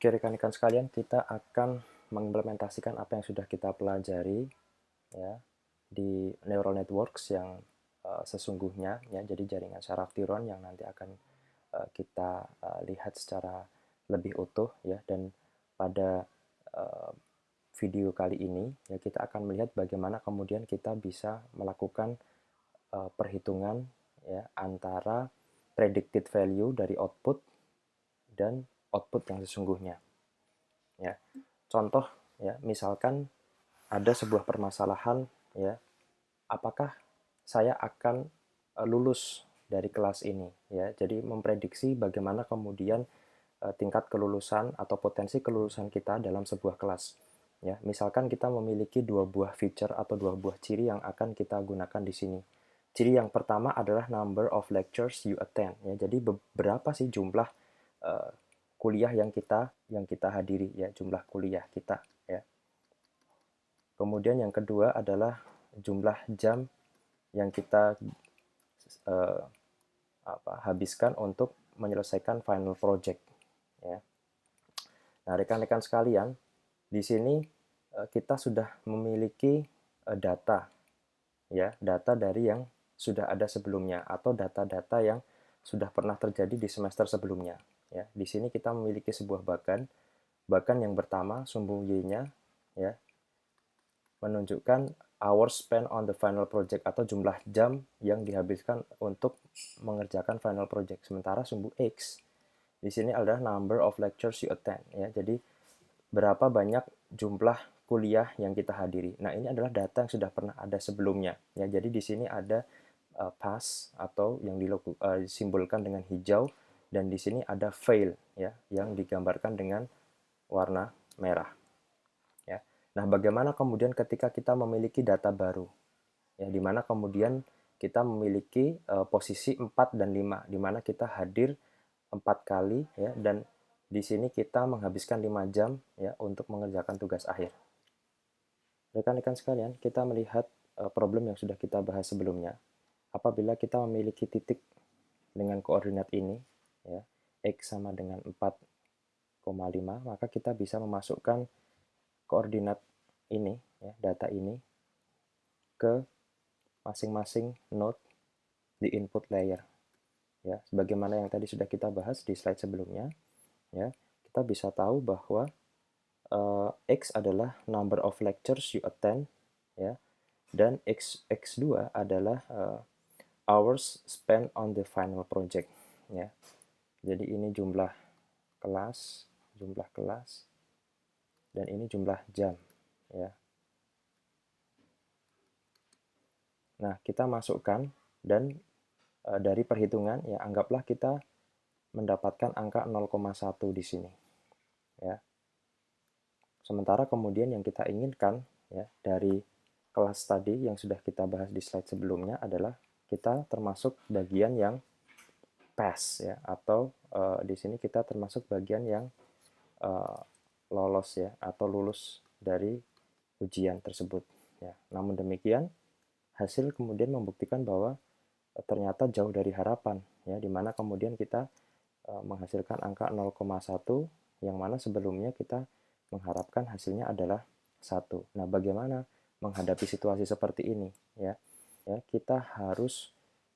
Oke, rekan-rekan sekalian, kita akan mengimplementasikan apa yang sudah kita pelajari ya di neural networks yang sesungguhnya ya. Jadi jaringan saraf neuron yang nanti akan kita lihat secara lebih utuh ya. Dan pada uh, video kali ini ya kita akan melihat bagaimana kemudian kita bisa melakukan perhitungan ya antara predicted value dari output dan output yang sesungguhnya. Ya. Contoh ya, misalkan ada sebuah permasalahan ya, apakah saya akan lulus dari kelas ini ya. Jadi memprediksi bagaimana kemudian tingkat kelulusan atau potensi kelulusan kita dalam sebuah kelas. Ya, misalkan kita memiliki dua buah feature atau dua buah ciri yang akan kita gunakan di sini. Ciri yang pertama adalah number of lectures you attend ya. Jadi berapa sih jumlah uh, kuliah yang kita hadiri ya, jumlah kuliah kita ya. Kemudian yang kedua adalah jumlah jam yang kita uh, habiskan untuk menyelesaikan final project ya. Nah, rekan-rekan sekalian, di sini kita sudah memiliki data ya, data dari yang sudah ada sebelumnya atau data-data yang sudah pernah terjadi di semester sebelumnya ya. Di sini kita memiliki sebuah bagan yang pertama sumbu Y-nya ya menunjukkan hours spent on the final project atau jumlah jam yang dihabiskan untuk mengerjakan final project. Sementara sumbu X di sini adalah number of lectures you attend ya. Jadi berapa banyak jumlah kuliah yang kita hadiri. Nah, ini adalah data yang sudah pernah ada sebelumnya ya. Jadi di sini ada past atau yang disimbolkan dengan hijau dan di sini ada fail ya yang digambarkan dengan warna merah. Ya. Nah, bagaimana kemudian ketika kita memiliki data baru? Ya, di mana kemudian kita memiliki posisi 4 dan 5, di mana kita hadir 4 kali ya, dan di sini kita menghabiskan 5 jam ya untuk mengerjakan tugas akhir. Rekan-rekan sekalian, kita melihat problem yang sudah kita bahas sebelumnya. Apabila kita memiliki titik dengan koordinat ini ya, X sama dengan 4,5, maka kita bisa memasukkan koordinat ini ya, data ini ke masing-masing node di input layer ya. Sebagaimana yang tadi sudah kita bahas di slide sebelumnya ya, kita bisa tahu bahwa X adalah number of lectures you attend ya, dan X2 adalah hours spent on the final project ya. Jadi ini jumlah kelas, dan ini jumlah jam ya. Nah, kita masukkan dan dari perhitungan ya anggaplah kita mendapatkan angka 0,1 di sini ya. Sementara kemudian yang kita inginkan ya dari kelas tadi yang sudah kita bahas di slide sebelumnya adalah kita termasuk bagian yang pass ya, atau di sini kita termasuk bagian yang lolos ya atau lulus dari ujian tersebut ya. Namun demikian hasil kemudian membuktikan bahwa ternyata jauh dari harapan ya, dimana kemudian kita menghasilkan angka 0,1 yang mana sebelumnya kita mengharapkan hasilnya adalah 1. Nah, bagaimana menghadapi situasi seperti ini ya? Ya, kita harus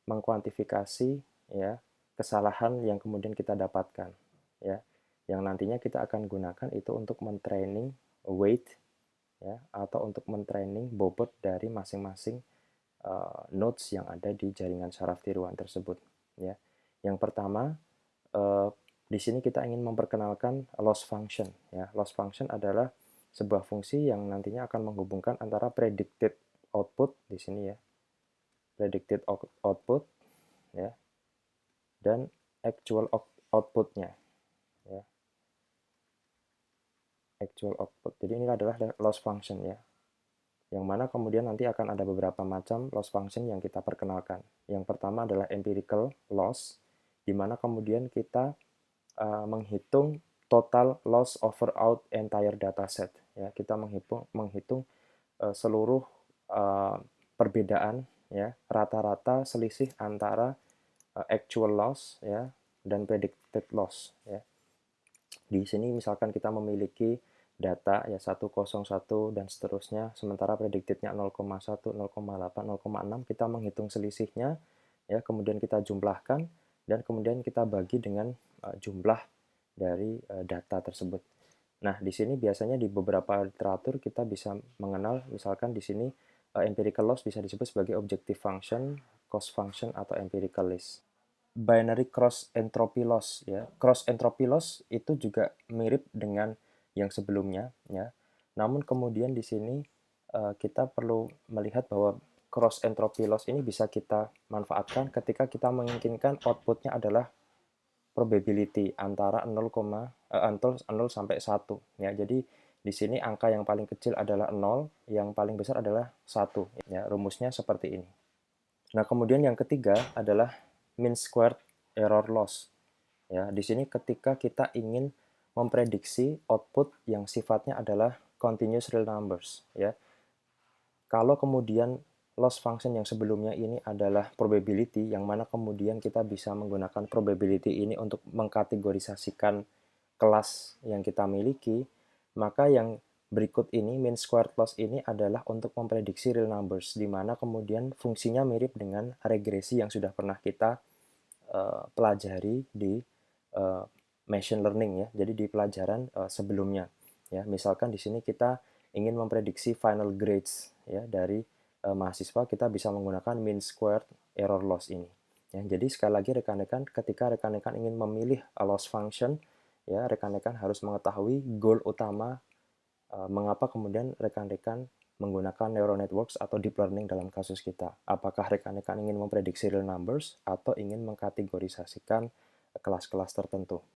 mengkuantifikasi ya kesalahan yang kemudian kita dapatkan ya. Yang nantinya kita akan gunakan itu untuk mentraining weight ya atau untuk mentraining bobot dari masing-masing nodes yang ada di jaringan saraf tiruan tersebut ya. Yang pertama di sini kita ingin memperkenalkan loss function ya. Loss function adalah sebuah fungsi yang nantinya akan menghubungkan antara predicted output di sini ya. Predicted output ya dan actual outputnya ya. Actual output. Jadi ini adalah loss function ya. Yang mana kemudian nanti akan ada beberapa macam loss function yang kita perkenalkan. Yang pertama adalah empirical loss, di mana kemudian kita menghitung total loss over out entire dataset. Ya, kita menghitung seluruh perbedaan ya, rata-rata selisih antara actual loss ya dan predicted loss ya. Di sini misalkan kita memiliki data ya 101 dan seterusnya, sementara predicted-nya 0,1, 0,8, 0,6, kita menghitung selisihnya, ya kemudian kita jumlahkan, dan kemudian kita bagi dengan jumlah dari data tersebut. Nah, di sini biasanya di beberapa literatur kita bisa mengenal, misalkan di sini empirical loss bisa disebut sebagai objective function, cost function, atau empirical list. Binary cross entropy loss ya. Cross entropy loss itu juga mirip dengan yang sebelumnya ya. Namun kemudian di sini kita perlu melihat bahwa cross entropy loss ini bisa kita manfaatkan ketika kita menginginkan outputnya adalah probability antara 0, 0 sampai 1 ya. Jadi di sini angka yang paling kecil adalah 0, yang paling besar adalah 1 ya. Rumusnya seperti ini. Nah, kemudian yang ketiga adalah mean squared error loss. Ya, di sini ketika kita ingin memprediksi output yang sifatnya adalah continuous real numbers, ya. Kalau kemudian loss function yang sebelumnya ini adalah probability, yang mana kemudian kita bisa menggunakan probability ini untuk mengkategorisasikan kelas yang kita miliki, maka yang berikut ini, mean squared loss ini adalah untuk memprediksi real numbers, di mana kemudian fungsinya mirip dengan regresi yang sudah pernah kita pelajari di machine learning ya. Jadi di pelajaran sebelumnya ya. Misalkan di sini kita ingin memprediksi final grades ya dari mahasiswa, kita bisa menggunakan mean squared error loss ini. Ya, jadi sekali lagi rekan-rekan, ketika rekan-rekan ingin memilih loss function ya, rekan-rekan harus mengetahui goal utama mengapa kemudian rekan-rekan menggunakan neural networks atau deep learning dalam kasus kita. Apakah rekan-rekan ingin memprediksi real numbers atau ingin mengkategorisasikan kelas-kelas tertentu.